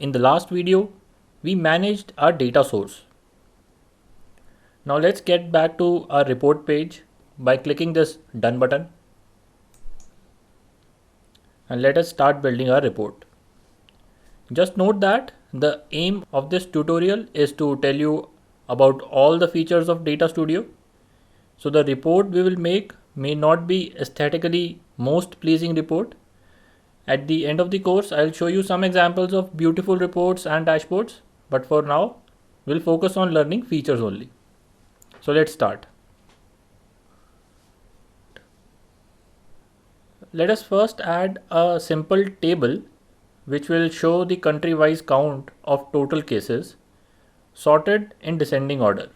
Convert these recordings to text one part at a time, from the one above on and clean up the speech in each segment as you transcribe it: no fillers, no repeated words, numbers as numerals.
In the last video, we managed our data source. Now let's get back to our report page by clicking this Done button. And let us start building our report. Just note that the aim of this tutorial is to tell you about all the features of Data Studio. So the report we will make may not be aesthetically most pleasing report. At the end of the course, I'll show you some examples of beautiful reports and dashboards, but for now, we'll focus on learning features only. So let's start. Let us first add a simple table which will show the country-wise count of total cases sorted in descending order.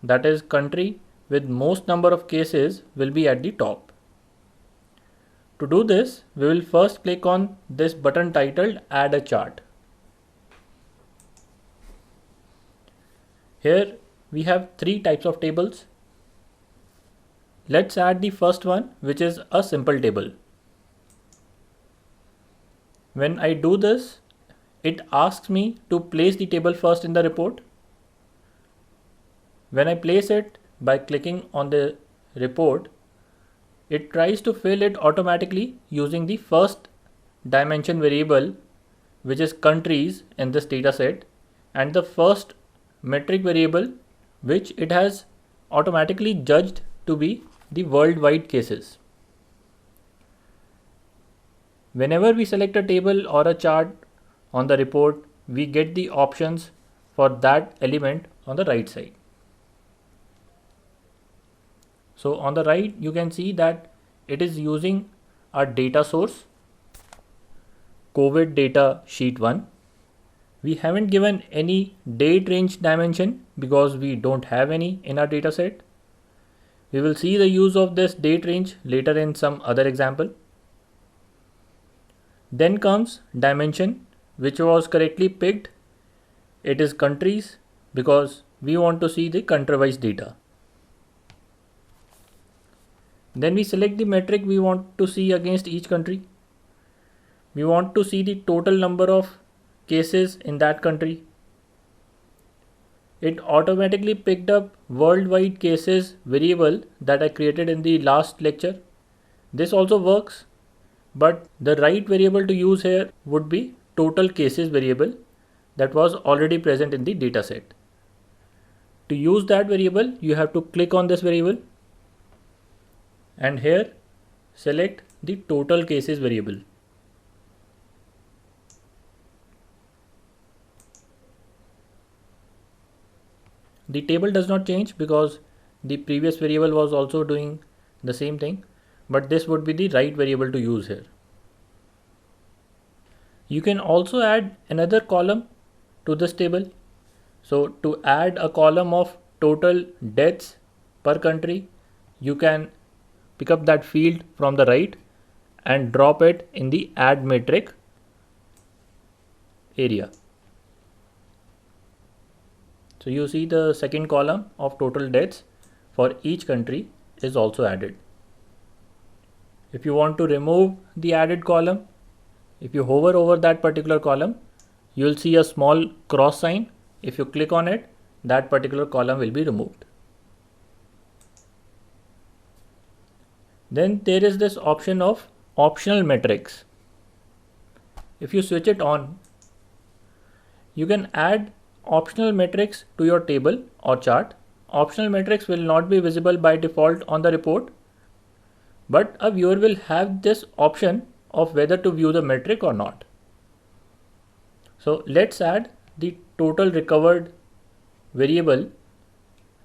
That is, country with most number of cases will be at the top. To do this, we will first click on this button titled Add a Chart. Here we have three types of tables. Let's add the first one, which is a simple table. When I do this, it asks me to place the table first in the report. When I place it by clicking on the report, it tries to fill it automatically using the first dimension variable, which is countries in this data set, and the first metric variable, which it has automatically judged to be the worldwide cases. Whenever we select a table or a chart on the report, we get the options for that element on the right side. So on the right, you can see that it is using our data source, COVID data sheet 1. We haven't given any date range dimension because we don't have any in our data set. We will see the use of this date range later in some other example. Then comes dimension, which was correctly picked. It is countries because we want to see the country-wise data. Then we select the metric we want to see against each country. We want to see the total number of cases in that country. It automatically picked up worldwide cases variable that I created in the last lecture. This also works, but the right variable to use here would be total cases variable that was already present in the dataset. To use that variable, you have to click on this variable and here select the total cases variable. The table does not change because the previous variable was also doing the same thing, but this would be the right variable to use here. You can also add another column to this table. So to add a column of total deaths per country, you can pick up that field from the right and drop it in the add metric area. So you see the second column of total deaths for each country is also added. If you want to remove the added column, if you hover over that particular column, you will see a small cross sign. If you click on it, that particular column will be removed. Then there is this option of optional metrics. If you switch it on, you can add optional metrics to your table or chart. Optional metrics will not be visible by default on the report, but a viewer will have this option of whether to view the metric or not. So let's add the total recovered variable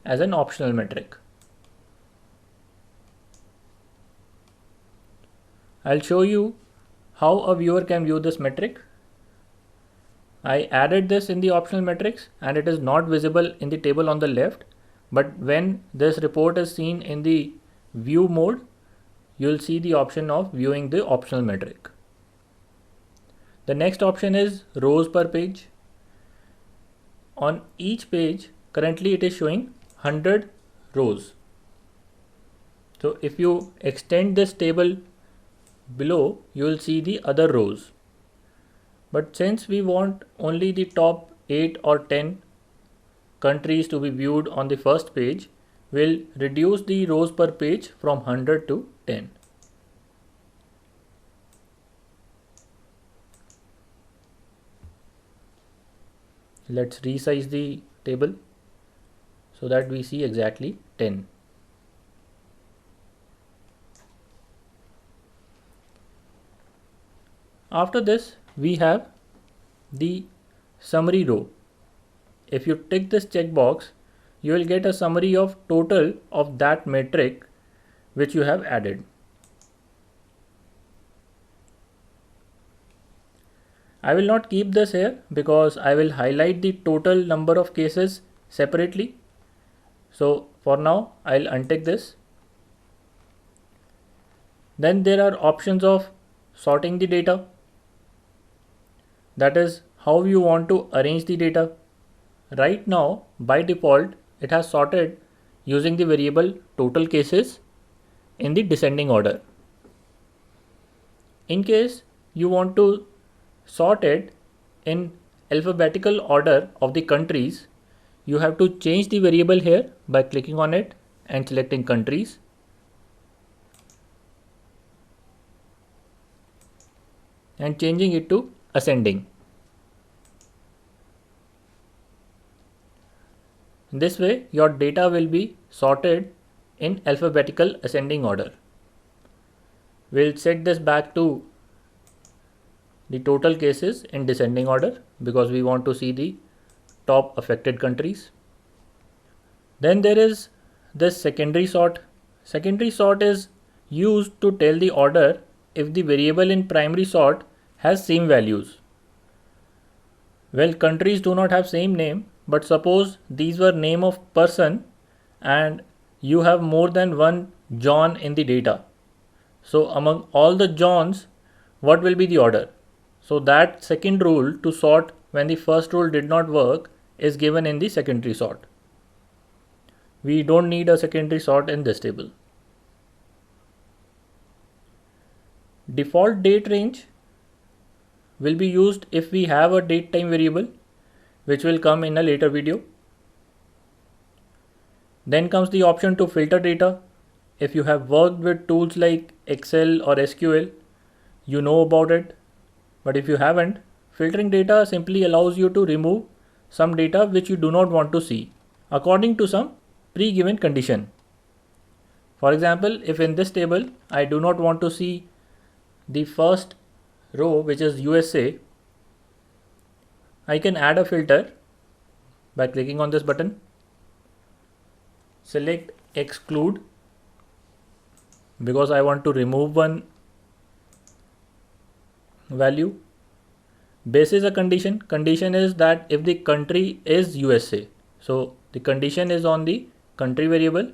as an optional metric. I'll show you how a viewer can view this metric. I added this in the optional metrics and it is not visible in the table on the left, but when this report is seen in the view mode, you'll see the option of viewing the optional metric. The next option is rows per page. On each page, currently it is showing 100 rows. So if you extend this table below, you will see the other rows. But since we want only the top 8 or 10 countries to be viewed on the first page, we'll reduce the rows per page from 100 to 10. Let's resize the table so that we see exactly 10. After this, we have the summary row. If you tick this checkbox, you will get a summary of total of that metric which you have added. I will not keep this here because I will highlight the total number of cases separately. So for now, I'll untick this. Then there are options of sorting the data. That is how you want to arrange the data. Right now, by default, it has sorted using the variable total cases in the descending order. In case you want to sort it in alphabetical order of the countries, you have to change the variable here by clicking on it and selecting countries. And changing it to ascending. This way, your data will be sorted in alphabetical ascending order. We'll set this back to the total cases in descending order because we want to see the top affected countries. Then there is this secondary sort. Secondary sort is used to tell the order if the variable in primary sort has same values. Well, countries do not have same name, but suppose these were name of person and you have more than one John in the data. So among all the Johns, what will be the order? So that second rule to sort when the first rule did not work is given in the secondary sort. We don't need a secondary sort in this table. Default date range will be used if we have a date time variable, which will come in a later video. Then comes the option to filter data. If you have worked with tools like Excel or SQL, you know about it. But if you haven't, filtering data simply allows you to remove some data which you do not want to see according to some pre-given condition. For example, if in this table I do not want to see the first row, which is USA, I can add a filter by clicking on this button. Select exclude because I want to remove one value. Basis a condition. Condition is that if the country is USA, so the condition is on the country variable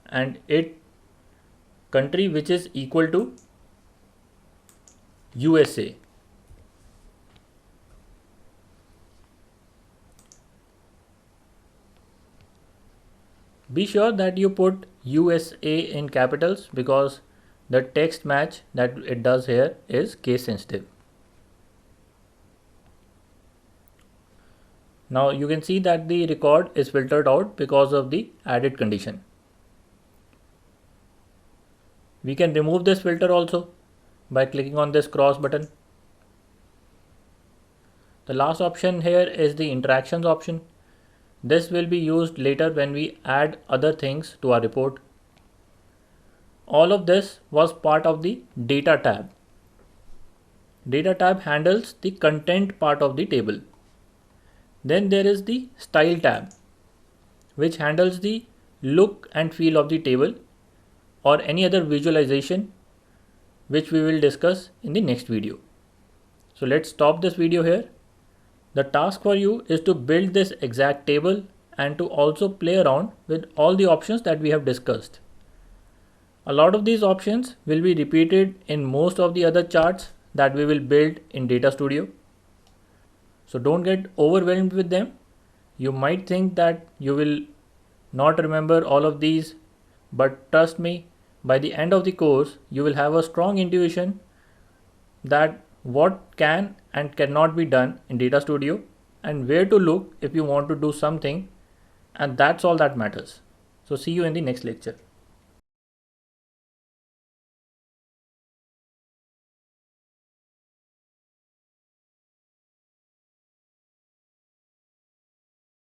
and it country which is equal to USA. Be sure that you put USA in capitals because the text match that it does here is case sensitive. Now you can see that the record is filtered out because of the added condition. We can remove this filter also by clicking on this cross button. The last option here is the interactions option. This will be used later when we add other things to our report. All of this was part of the data tab. Data tab handles the content part of the table. Then there is the style tab, which handles the look and feel of the table or any other visualization, which we will discuss in the next video. So let's stop this video here. The task for you is to build this exact table and to also play around with all the options that we have discussed. A lot of these options will be repeated in most of the other charts that we will build in Data Studio. So don't get overwhelmed with them. You might think that you will not remember all of these, but trust me, by the end of the course, you will have a strong intuition that what can and cannot be done in Data Studio, and where to look if you want to do something, and that's all that matters. So see you in the next lecture.